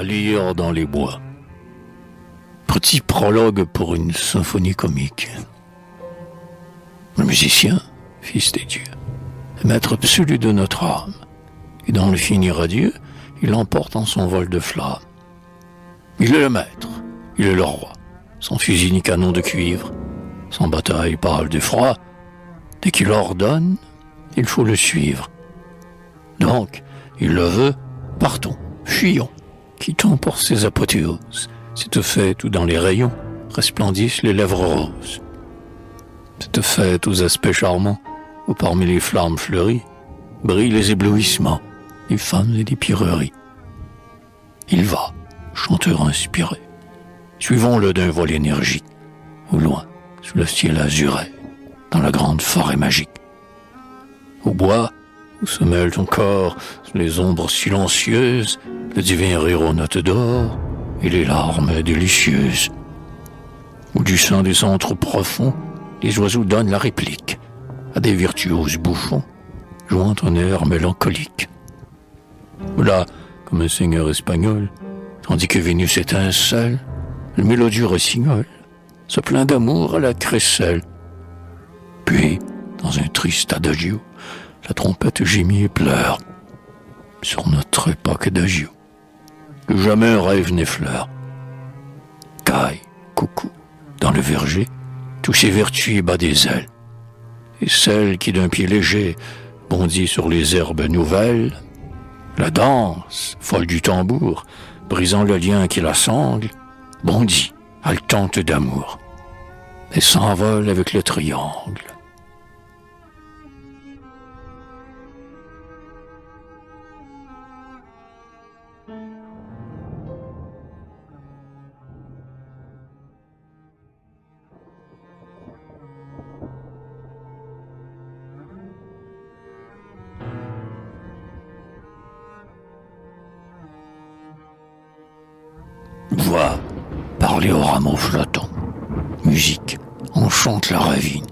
à lire dans les bois. Petit prologue pour une symphonie comique. Le musicien, fils des dieux, est maître absolu de notre âme, et dans le finir adieu, il l'emporte en son vol de flamme. Il est le maître, il est le roi, sans fusil ni canon de cuivre, sans bataille pâle d'effroi. Dès qu'il ordonne, il faut le suivre. Donc, il le veut, partons, fuyons, quittons pour ses apothéoses. Cette fête où dans les rayons resplendissent les lèvres roses. Cette fête aux aspects charmants, où parmi les flammes fleuries brillent les éblouissements, des femmes et des pierreries. Il va, chanteur inspiré, suivons-le d'un vol énergique, au loin, sous le ciel azuré, dans la grande forêt magique. Au bois, où se mêle ton corps, sous les ombres silencieuses, le divin rire aux notes d'or, et les larmes délicieuses. Où du sein des centres profonds, les oiseaux donnent la réplique à des virtuoses bouffons, jouant un air mélancolique. Là, comme un seigneur espagnol, tandis que Vénus étincelle, le mélodieux rossignol se plaint d'amour à la crécelle. Puis, dans un triste adagio, la trompette gémit et pleure sur notre époque d'agio, que jamais un rêve n'effleure. Caille, coucou, dans le verger, tous ses vertus bat des ailes, et celle qui d'un pied léger bondit sur les herbes nouvelles, la danse, folle du tambour, brisant le lien qui la sangle, bondit, haletante d'amour, et s'envole avec le triangle. Voix, parler aux rameaux flottants. Musique, on chante la ravine.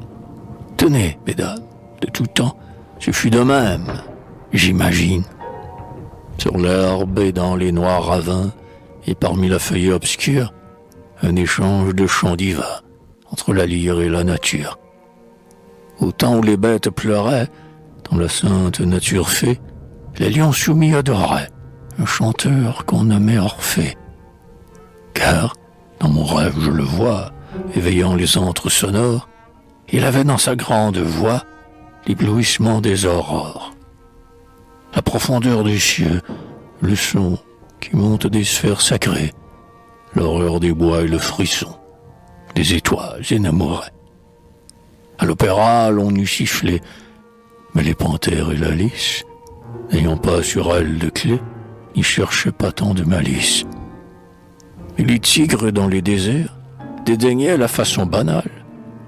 Tenez, mesdames, de tout temps, ce fut de même, j'imagine. Sur l'herbe et dans les noirs ravins, et parmi la feuille obscure, un échange de chants divins entre la lyre et la nature. Au temps où les bêtes pleuraient, dans la sainte nature fée, les lions soumis adoraient un chanteur qu'on nommait Orphée. Car, dans mon rêve je le vois, éveillant les antres sonores, il avait dans sa grande voix l'éblouissement des aurores. La profondeur des cieux, le son qui monte des sphères sacrées, l'horreur des bois et le frisson des étoiles énamourées. À l'opéra, l'on eût sifflé, mais les panthères et la lys, n'ayant pas sur elles de clé, n'y cherchaient pas tant de malice. Et les tigres dans les déserts dédaignaient la façon banale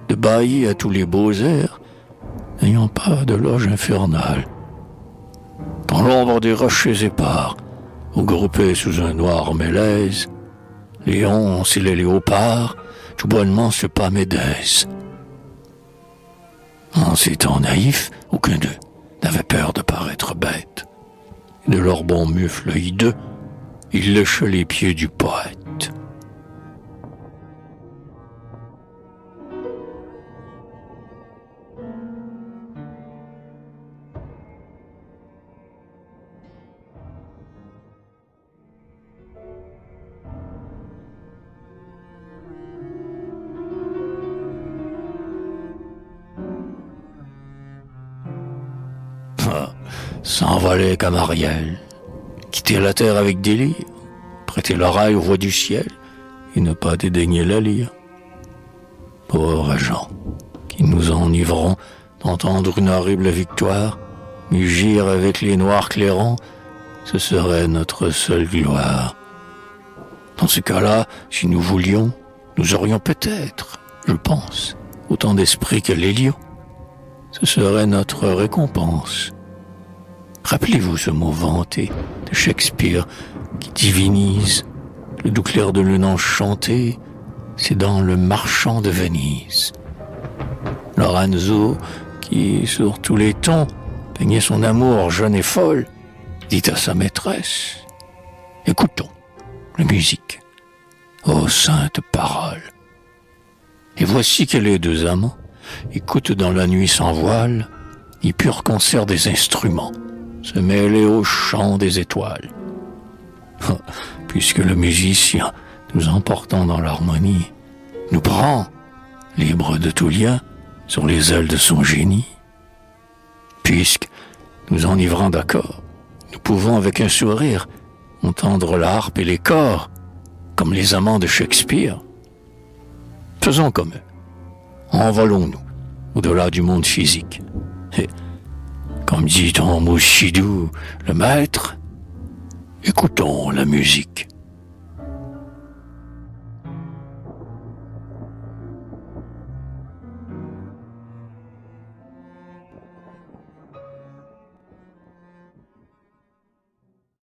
de bâiller à tous les beaux airs, n'ayant pas de loge infernale. Dans l'ombre des rochers épars, regroupés sous un noir mélèze, les onces et les léopards tout bonnement se pâmaient d'aise. En ces temps naïfs, aucun d'eux n'avait peur de paraître bête. De leur bon mufle hideux, ils léchaient les pieds du poète. S'envoler comme Ariel, quitter la terre avec délire, prêter l'oreille aux voix du ciel et ne pas dédaigner la lyre. Pauvres gens, qui nous enivrons d'entendre une horrible victoire, mugir avec les noirs clairons, ce serait notre seule gloire. Dans ce cas-là, si nous voulions, nous aurions peut-être, je pense, autant d'esprit que les lions. Ce serait notre récompense. Rappelez-vous ce mot vanté de Shakespeare qui divinise le doux clair de lune enchanté, c'est dans Le Marchand de Venise. Lorenzo, qui sur tous les tons peignait son amour jeune et folle, dit à sa maîtresse: « Écoutons, la musique. Ô sainte parole! Et voici que les deux amants écoutent dans la nuit sans voile les purs concerts des instruments, se mêler au chant des étoiles. Puisque le musicien, nous emportant dans l'harmonie, nous prend, libre de tout lien, sur les ailes de son génie. Puisque, nous enivrant d'accord, nous pouvons avec un sourire entendre la harpe et les cors, comme les amants de Shakespeare. Faisons comme eux, envolons-nous au-delà du monde physique. Et, comme dit ton Mouchidou, le maître, écoutons la musique.